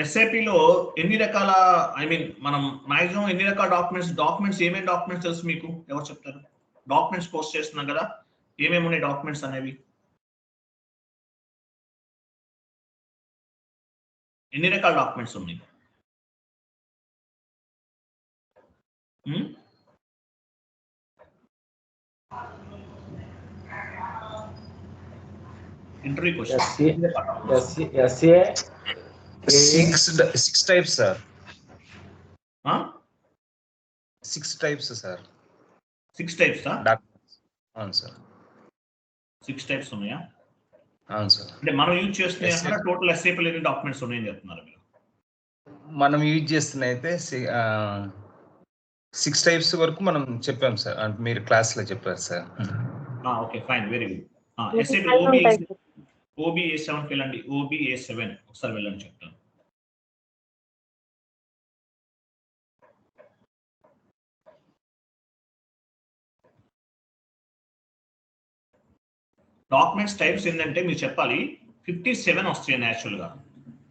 ఎస్ఏపిలో ఎన్ని రకాల మనం మాక్సిమం ఎన్ని రకాల డాక్యుమెంట్స్ ఏమేమి డాక్యుమెంట్స్ తెలుసు మీకు? ఎవరు చెప్తారు? డాక్యుమెంట్స్ పోస్ట్ చేస్తున్నాం కదా, ఏమేమి ఉన్నాయి డాక్యుమెంట్స్ అనేవి? ఎన్ని రకాల డాక్యుమెంట్స్ ఉన్నాయి? Interview question. Six types, sir. 6 types, sir. 6 types, sir? అవును సార్. 6 types ఉన్నాయా? అవును సార్. అంటే మనం యూజ్ చేస్తున్న టోటల్ ఎస్ఏపీలో ఎన్ని డాక్యుమెంట్స్ ఉన్నాయని చెప్తున్నారు మీరు? మనం యూజ్ చేస్తున్న అయితే 6 types వరకు మనం చెప్పాం సార్, అంటే మీరు క్లాస్ లో చెప్పారు sir. Okay, fine, very good. SAP OBA7కి వెళ్ళండి. OBA7 ఒకసారి వెళ్ళండి, చెప్తాను. డాక్యుమెంట్స్ టైప్స్ ఏంటంటే మీరు చెప్పాలి. 57 వస్తాయి న్యాచురల్గా.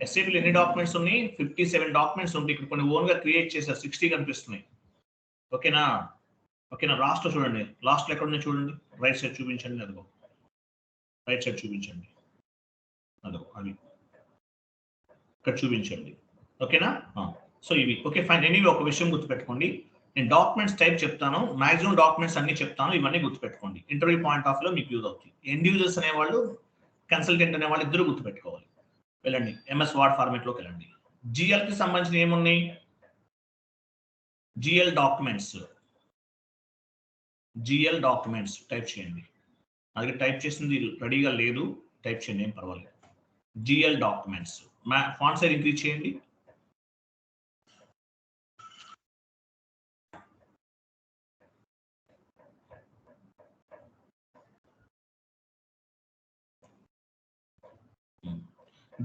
ఎస్ఏపీలో ఎన్ని డాక్యుమెంట్స్ ఉన్నాయి? 57 డాక్యుమెంట్స్ ఉంటాయి. ఇక్కడ కొన్ని ఓన్గా క్రియేట్ చేశారు, 60 కనిపిస్తున్నాయి. ఓకేనా? లాస్ట్లో చూడండి, లాస్ట్లో ఎక్కడ ఉన్నాయి చూడండి, రైట్ సైడ్ చూపించండి. అదిగో రైట్ సైడ్ చూపించండి, అదిగో అవి ఇక్కడ చూపించండి. ఓకేనా? సో ఇవి ఓకే, ఫైన్. ఎనీవే ఒక విషయం గుర్తుపెట్టుకోండి, నేను డాక్యుమెంట్స్ టైప్ చెప్తాను, మాక్సిమం డాక్యుమెంట్స్ అన్ని చెప్తాను, ఇవన్నీ గుర్తుపెట్టుకోండి. ఇంటర్వ్యూ పాయింట్ ఆఫ్ లో మీకు యూజ్ అవుతుంది. ఇండివిజువల్స్ అనేవాళ్ళు, కన్సల్టెంట్ అనేవాళ్ళు ఇద్దరు గుర్తుపెట్టుకోవాలి. వెళ్ళండి, MS వర్డ్ ఫార్మేట్ లోకి వెళ్ళండి. GL కి సంబంధించిన ఏమున్నాయి? GL డాక్యుమెంట్స్ టైప్ చేయండి. అది టైప్ చేసింది రెడీగా లేదు, టైప్ చేయండి, ఏం పర్వాలేదు. GL documents font size increase చేయండి.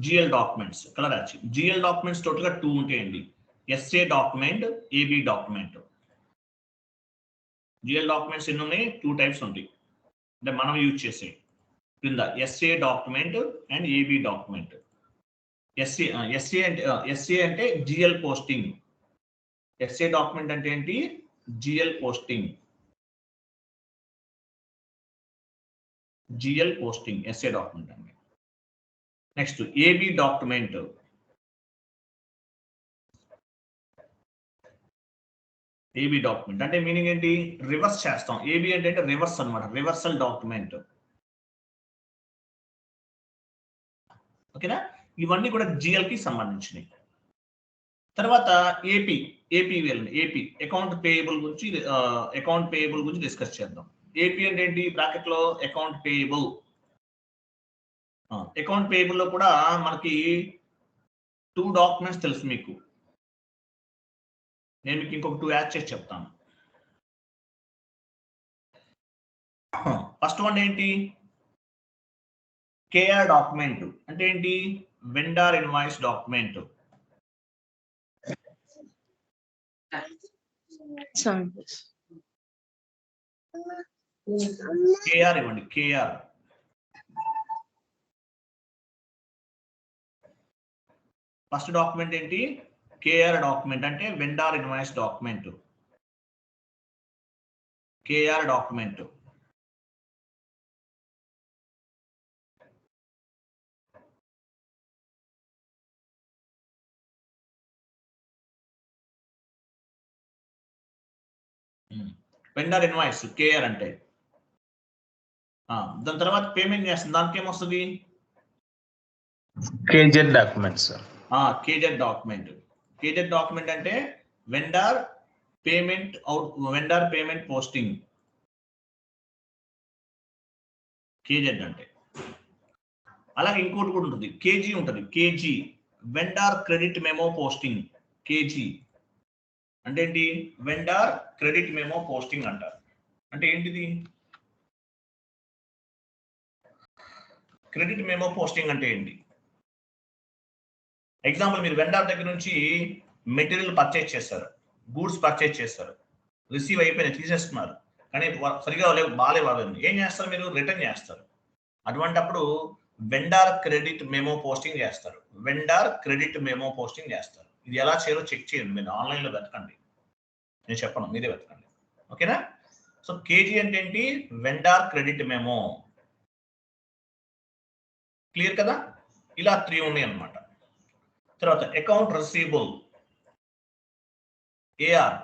GL డాక్యుమెంట్స్ కలర్ వచ్చి GL డాక్యుమెంట్స్ టోటల్ గా 2 ఉంటాయండి. SA document, AB document. GL documents ఎన్ని ఉన్నాయి? 2 టైప్స్ ఉంటాయి, అంటే మనం యూజ్ చేసే కింద SA document and AB document. SA అంటే GL పోస్టింగ్. SA డాక్యుమెంట్ అంటే ఏంటి? GL posting. SA డాక్యుమెంట్ అంటే. Next AB document. AB document అంటే మీనింగ్ ఏంటి? రివర్స్ చేస్తాం. AB అంటే రివర్స్ అన్నమాట, రివర్సల్ డాక్యుమెంట్. ఓకేనా? ఇవన్నీ కూడా GL కి సంబంధించినవి. తర్వాత AP వెళ్ళండి. AP అకౌంట్ పేయబుల్ గురించి డిస్కస్ చేద్దాం. AP అంటే ఏంటి? బ్రాకెట్ లో అకౌంట్ పేయబుల్. అకౌంట్ పేయబుల్ లో కూడా మనకి 2 డాక్యుమెంట్స్ తెలుసు మీకు. నేను మీకు ఇంకొక 2 యాడ్ చేసి చెప్తాను. ఫస్ట్ వన్ ఏంటి? KR డాక్యుమెంట్ అంటే ఏంటి? Vendor invoice document. KR ఇవ్వండి, KR. ఫస్ట్ డాక్యుమెంట్ ఏంటి? KR డాక్యుమెంట్ అంటే vendor invoice document. KR document. Vendor invoice KR అంటే. దాని తర్వాత పేమెంట్ చేస్తుంది, దానికి ఏమొస్తుంది? KZ documents. KZ document. KZ document అంటే వెండర్ పేమెంట్ పోస్టింగ్. KZ అంటే. అలాగే ఇంకోటి కూడా ఉంటుంది, KG ఉంటుంది. KG vendor credit memo posting. KG అంటే ఏంటి? వెండర్ క్రెడిట్ మెమో పోస్టింగ్ అంటారు. అంటే ఏంటిది? క్రెడిట్ మెమో పోస్టింగ్ అంటే ఏంటి? ఎగ్జాంపుల్, మీరు వెండర్ దగ్గర నుంచి మెటీరియల్ పర్చేజ్ చేస్తారు, గూడ్స్ పర్చేజ్ చేస్తారు, రిసీవ్ అయిపోయినాయి, తీసేస్తున్నారు, కానీ సరిగా బాగాలేవు. ఏం చేస్తారు మీరు? రిటర్న్ చేస్తారు. అటువంటప్పుడు వెండార్ క్రెడిట్ మెమో పోస్టింగ్ చేస్తారు. వెండార్ క్రెడిట్ మెమో పోస్టింగ్ చేస్తారు. ఇది ఎలా చేయాలో చెక్ చేయండి, మీరు ఆన్లైన్లో వెతకండి, నేను చెప్పను, మీరే వెతకండి. ఓకేనా? సో కేజీ అంటే ఏంటి? Vendor credit memo. క్లియర్ కదా? ఇలా 3 ఉన్నాయి అన్నమాట. తర్వాత అకౌంట్ రిసీవబుల్ ఏఆర్.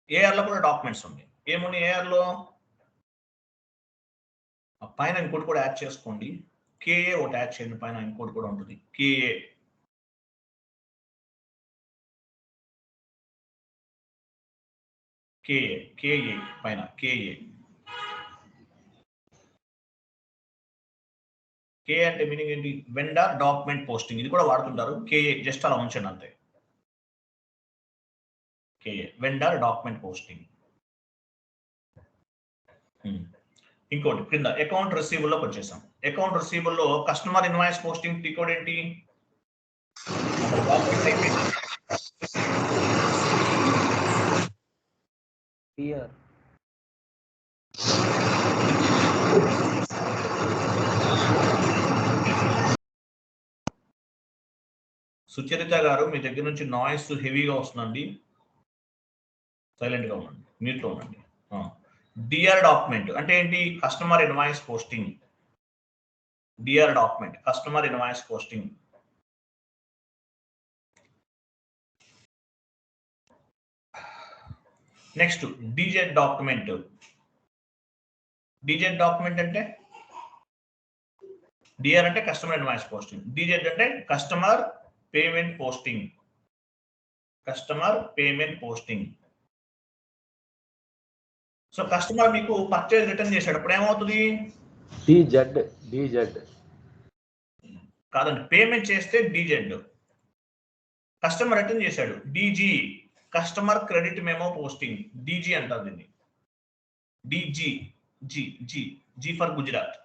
ఏఆర్ లో కూడా డాక్యుమెంట్స్ ఉన్నాయి. ఏమున్నాయి ఏఆర్ లో? పైన ఇంకోటి కూడా యాడ్ చేసుకోండి, కేఏ ఒకటి యాడ్ చేయండి, పైన ఇంకోటి కూడా ఉంటుంది కేఏ. కేఏ కేఏ పైన కేఏ. కేఏ అంటే మీనింగ్ ఏంటి? Vendor document posting. ఇది కూడా వాడుతుంటారు. కేఏ జస్ట్ అలా ఉంచండి అంతే. KA vendor document posting. ఇంకోటి కింద అకౌంట్ రిసీవబుల్ లోకి వచ్చేసాం. అకౌంట్ రిసీవబుల్ లో customer invoice posting T code ఏంటి? సుచరిత గారు, మీ దగ్గర నుంచి నాయిస్ హెవీగా వస్తుందండి, సైలెంట్ గా ఉండండి, మ్యూట్ లో ఉండండి. డిఆర్ డాక్యుమెంట్ అంటే ఏంటి? Customer invoice posting. DR document customer invoice posting. Next DZ document. DZ document అంటే డిఆర్ అంటే కస్టమర్ ఇన్వాయిస్ పోస్టింగ్, డిజెడ్ అంటే customer payment posting. Customer payment posting. So customer మీకు పర్చేజ్ రిటర్న్ చేశాడు, అప్పుడు ఏమవుతుంది? డిజెడ్ కాదండి, పేమెంట్ చేస్తే డిజెడ్. కస్టమర్ రిటర్న్ చేశాడు DG, customer credit memo posting. DG అంటారు దీన్ని. DG G G G for Gujarat.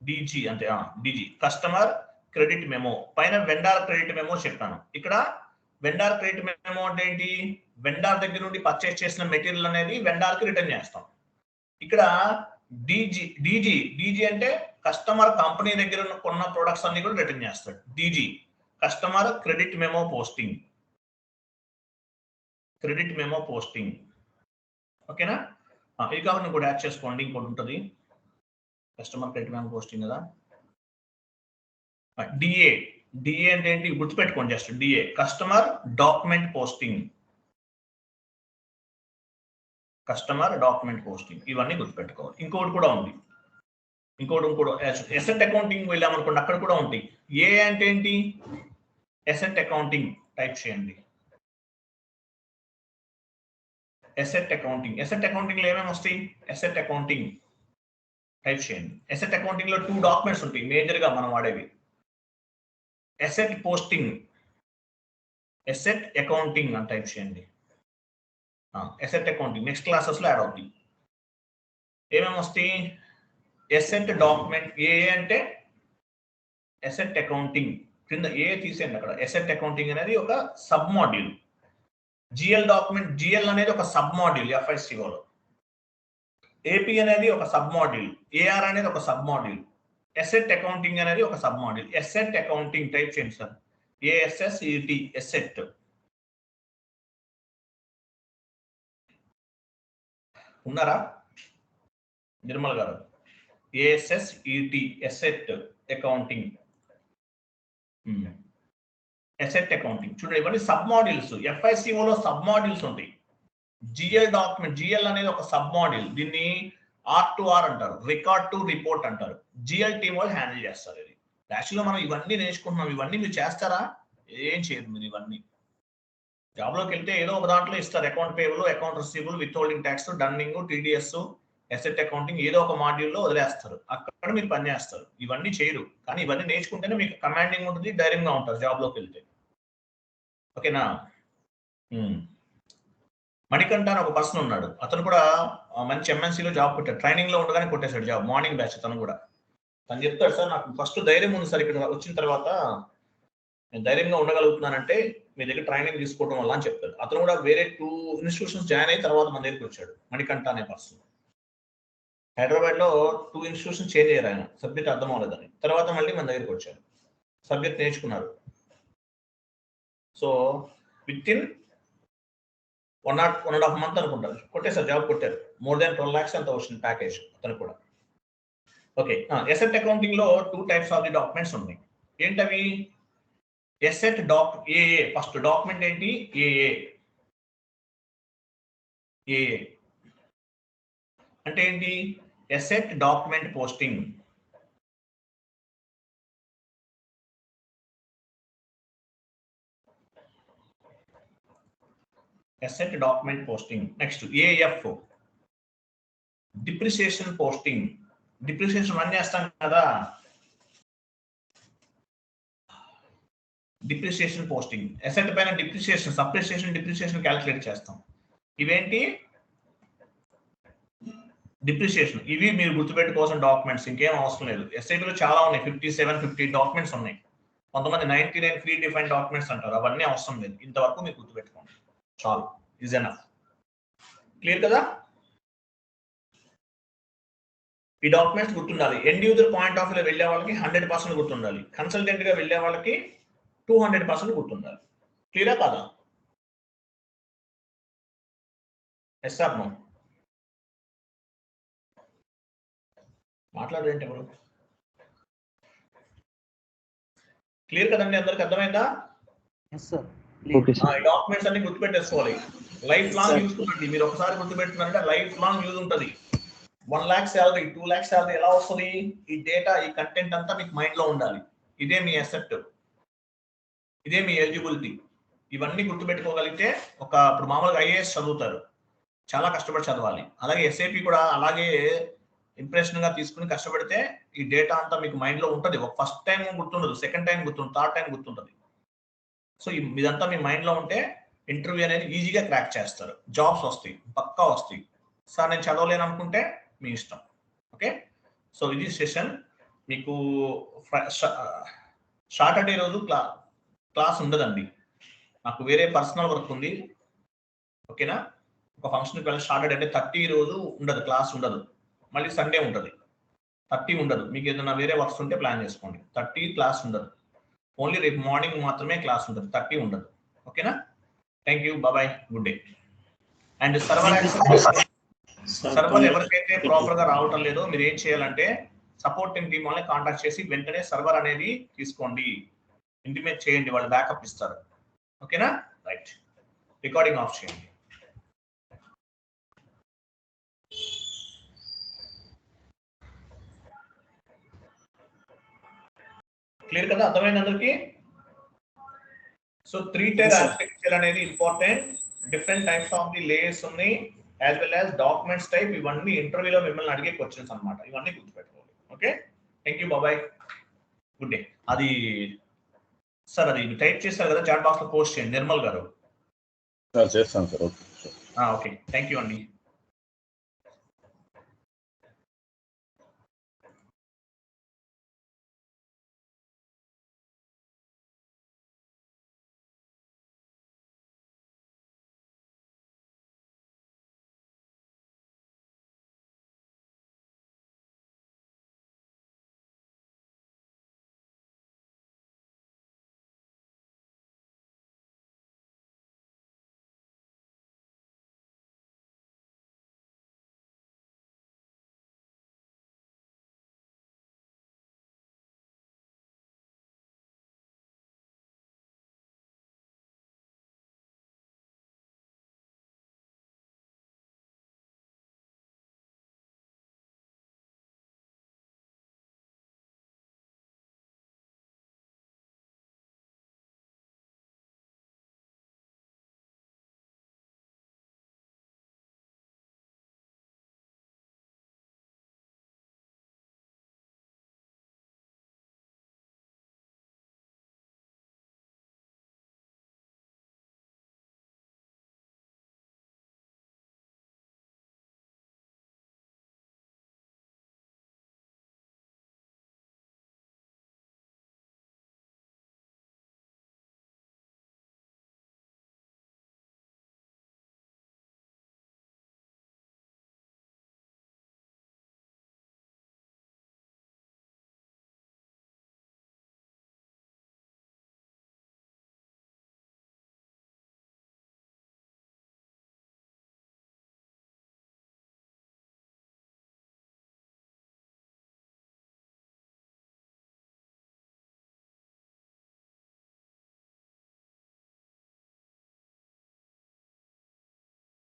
DG అంటే డిజి కస్టమర్ క్రెడిట్ మెమో. పైన వెండార్ క్రెడిట్ మెమో చెప్పాను. ఇక్కడ వెండార్ క్రెడిట్ మెమో అంటే ఏంటి? వెండార్ దగ్గర నుండి పర్చేస్ చేసిన మెటీరియల్ అనేది వెండార్ కి రిటర్న్ చేస్తాం. ఇక్కడ డిజి డిజి డిజి అంటే కస్టమర్ కంపెనీ దగ్గర కొన్న ప్రొడక్ట్స్ అన్ని కూడా రిటర్న్ చేస్తాడు. DG customer credit memo posting. Credit memo posting. ఓకేనా? ఇది కాకుండా ఇంకోటి యాడ్ చేసుకోండి, ఇంకోటి ఉంటుంది కస్టమర్ క్రెడిట్ మెమో పోస్టింగ్ కదా. డిఏ. డిఏ అంటే ఏంటి? గుర్తుపెట్టుకోండి just DA customer document posting. Customer document posting. ఇవన్నీ గుర్తుపెట్టుకోవాలి. ఇంకోటి కూడా ఉంది, ఇంకోటి ఎసెట్ అకౌంటింగ్ వెళ్ళామనుకోండి, అక్కడ కూడా ఉంటాయి. ఏ అంటే ఏంటి? ఎసెట్ అకౌంటింగ్ టైప్ చేయండి. Asset accounting. ఎసెట్ అకౌంటింగ్ లో ఏమేమి వస్తాయి? ఎసెట్ అకౌంటింగ్ టైప్ చేయండి. ఎసెట్ అకౌంటింగ్ లో 2 డాక్యుమెంట్స్ ఉంటాయి మేజర్ గా మనం వాడేవి. ఎసెట్ పోస్టింగ్, ఎసెట్ అకౌంటింగ్ అని టైప్ చేయండి. ఎసెట్ అకౌంటింగ్ నెక్స్ట్ క్లాసెస్ లో యాడ్ అవుతాయి. ఏమేమి వస్తాయి? Asset document. ఏ అంటే ఎసెట్ అకౌంటింగ్. కింద ఏ తీసేయండి అక్కడ. ఎసెట్ అకౌంటింగ్ అనేది ఒక sub module. GL document, GL అనేది ఒక సబ్ మాడ్యూల్ ఎఫ్ఐసిఓలో. ఏపీ అనేది ఒక సబ్ మాడ్యూల్. ఏఆర్ అనేది ఒక సబ్ మాడ్యూల్. ఎసెట్ అకౌంటింగ్ అనేది ఒక sub module. Asset accounting type చేయండి సార్. ఏఎస్ఎస్ఈటి ఎసెట్. ఉన్నారా నిర్మల్ గారు? ఏఎస్ఎస్ఈటి ఎసెట్ అకౌంటింగ్. ఎసెట్ అకౌంటింగ్ చూడండి, ఇవన్నీ సబ్ మాడ్యూల్స్. ఎఫ్ఐసిఓలో సబ్ మాడ్యూల్స్ ఉంటాయి. జిఎల్ డాక్యుమెంట్, జిఎల్ అనేది ఒక సబ్ మాడ్యూల్. దీన్ని R2R అంటారు, రికార్డ్ టు రిపోర్ట్ అంటారు. జిఎల్ టీమ్ వాళ్ళు హ్యాండిల్ చేస్తారు. ఇది యాక్చువల్గా మనం ఇవన్నీ నేర్చుకుంటున్నాం. ఇవన్నీ మీరు చేస్తారా? ఏం చేయరు మీరు. ఇవన్నీ జాబ్లోకి వెళ్తే ఏదో ఒక దాంట్లో ఇస్తారు. Account payable, account receivable, with holding tax, dunning, TDS, asset accounting ఏదో ఒక మాడ్యూల్లో వదిలేస్తారు. అక్కడ మీరు పని చేస్తారు. ఇవన్నీ చేయరు, కానీ ఇవన్నీ నేర్చుకుంటేనే మీకు కమాండింగ్ ఉంటుంది, ధైర్యంగా ఉంటారు జాబ్లోకి వెళ్తే. ఓకేనా? మణికంఠ అని ఒక పర్సన్ ఉన్నాడు. అతను కూడా మంచి ఎంఎన్సీలో జాబ్ కొట్టాడు. ట్రైనింగ్ లో ఉండగానే కొట్టేశాడు జాబ్. మార్నింగ్ బ్యాచ్ తను కూడా. తను చెప్తాడు, సార్ నాకు ఫస్ట్ ధైర్యం ఉంది సార్, ఇక్కడ వచ్చిన తర్వాత నేను ధైర్యంగా ఉండగలుగుతున్నానంటే మీ దగ్గర ట్రైనింగ్ తీసుకోవడం వల్ల అని చెప్తాడు. అతను కూడా వేరే 2 ఇన్స్టిట్యూషన్స్ జాయిన్ అయిన తర్వాత మన దగ్గరికి వచ్చాడు. మణికంఠ అనే పర్సన్ హైదరాబాద్ లో 2 ఇన్స్టిట్యూషన్ చేంజ్ అయ్యారు. ఆయన సబ్జెక్ట్ అర్థం అవ్వలేదని తర్వాత మళ్ళీ మన దగ్గరికి వచ్చారు, సబ్జెక్ట్ నేర్చుకున్నారు. సో విత్ ఇన్ 1.5 month అనుకుంటారు కొట్టేసారు, జాబ్ కొట్టారు. మోర్ దాన్ 12 lakhs అంత వచ్చింది ప్యాకేజ్ అతను కూడా. ఓకే, ఎసెట్ అకౌంటింగ్ లో 2 types ఆఫ్ ది డాక్యుమెంట్స్ ఉన్నాయి. ఏంటవి? ఎసెట్ ఏఏ. ఫస్ట్ డాక్యుమెంట్ ఏంటి? ఏఏ. ఏఏ అంటే ఏంటి? Asset document posting. Asset document posting. Next AF depreciation posting. Depreciation run చేస్తాం కదా, డిప్రిసియేషన్ పోస్టింగ్. ఎసెట్ పైన డిప్రిసియేషన్, అప్రిసియేషన్, డిప్రిసియేషన్ క్యాలిక్యులేట్ చేస్తాం. ఇవేంటి? డిప్రిసియేషన్. ఇవి మీరు గుర్తుపెట్టుకోవాల్సిన డాక్యుమెంట్స్, ఇంకేం అవసరం లేదు. ఎస్ఐటీలో చాలా ఉన్నాయి, 57, 50 డాక్యుమెంట్స్ ఉన్నాయి. కొంతమంది 99 ఫ్రీ డిఫైన్ డాక్యుమెంట్స్ అంటారు, అవన్నీ అవసరం లేదు. ఇంతవరకు మీరు గుర్తుపెట్టుకోండి చాలు, ఈజ్ ఎనఫ్. క్లియర్ కదా? ఈ డాక్యుమెంట్స్ గుర్తుండాలి. ఎండ్ యూజర్ పాయింట్ ఆఫ్ వ్యూలో వెళ్ళే వాళ్ళకి 100% గుర్తుండాలి. కన్సల్టెంట్ గా వెళ్ళే వాళ్ళకి 200% గుర్తుండాలి. క్లియరా కాదా? Yes are no? మాట్లాడేంటి ఎవరు? క్లియర్ కదండి, అందరికి అర్థమైందా? ఈ డాక్యుమెంట్స్ అన్ని గుర్తుపెట్టేసుకోవాలి. లైఫ్ లాంగ్ యూజ్ ఉంటుంది. మీరు ఒకసారి గుర్తుపెట్టుకున్నారంటే లైఫ్ లాంగ్ యూజ్ ఉంటుంది. 1 lakh శాలరీ, 2 lakh శాలరీ ఎలా వస్తుంది? ఈ డేటా, ఈ కంటెంట్ అంతా మీకు మైండ్ లో ఉండాలి. ఇదే మీ అసెట్, ఇదే మీ ఎలిజిబిలిటీ. ఇవన్నీ గుర్తుపెట్టుకోగలిగితే ఇప్పుడు మామూలుగా ఐఏఎస్ చదువుతారు, చాలా కష్టపడి చదవాలి. అలాగే ఎస్ఏపి కూడా అలాగే ఇంప్రెషన్ గా తీసుకుని కష్టపడితే ఈ డేటా అంతా మీకు మైండ్ లో ఉంటుంది. ఫస్ట్ టైం గుర్తుండదు, సెకండ్ టైం గుర్తుంటుంది, థర్డ్ టైం గుర్తుంటుంది. సో ఇదంతా మీ మైండ్ లో ఉంటే ఇంటర్వ్యూ అనేది ఈజీగా క్రాక్ చేస్తారు, జాబ్స్ వస్తాయి, పక్కా వస్తాయి. సార్ నేను చదవలేను అనుకుంటే మీ ఇష్టం. ఓకే, సో ఇది సెషన్. మీకు సాటర్డే రోజు క్లాస్ ఉండదండి, నాకు వేరే పర్సనల్ వర్క్ ఉంది. ఓకేనా? ఒక ఫంక్షన్కి వెళ్ళి సాటర్డే అంటే 30 రోజు ఉండదు, క్లాస్ ఉండదు. మళ్ళీ సండే ఉంటుంది. 30 ఉండదు. మీకు ఏదైనా వేరే వర్క్స్ ఉంటే ప్లాన్ చేసుకోండి. 30 క్లాస్ ఉండదు, ఓన్లీ రేపు మార్నింగ్ మాత్రమే క్లాస్ ఉంటుంది, 30 ఉండదు. ఓకేనా? Thank you, bye, good day. And server ఎవరికైతే ప్రాపర్ గా రావటం లేదో మీరు ఏం చేయాలంటే సపోర్టింగ్ టీమ్ వాళ్ళని కాంటాక్ట్ చేసి వెంటనే సర్వర్ అనేది తీసుకోండి, ఇంటిమేట్ చేయండి, వాళ్ళు బ్యాకప్ ఇస్తారు. ఓకేనా? రైట్, రికార్డింగ్ ఆఫ్ చేయండి. క్లియర్ కదా? అర్థమైంది అందరికి? సో 3-tier ఆర్కిటెక్చర్ అనేది important. Different types of the layers ఉన్నాయి, as well as documents type. ఇవన్నీ ఇంటర్వ్యూలో మిమ్మల్ని అడిగే క్వశ్చన్స్ అన్నమాట. ఇవన్నీ గుర్తుపెట్టుకోవాలి. Okay, thank you, bye, good day. అది సార్ అది టైప్ చేస్తారు కదా, చాట్ బాక్స్ లో పోస్ట్ చేయండి, నిర్మల్ గారు. చేస్తాను sir. Okay, okay, thank you అండి.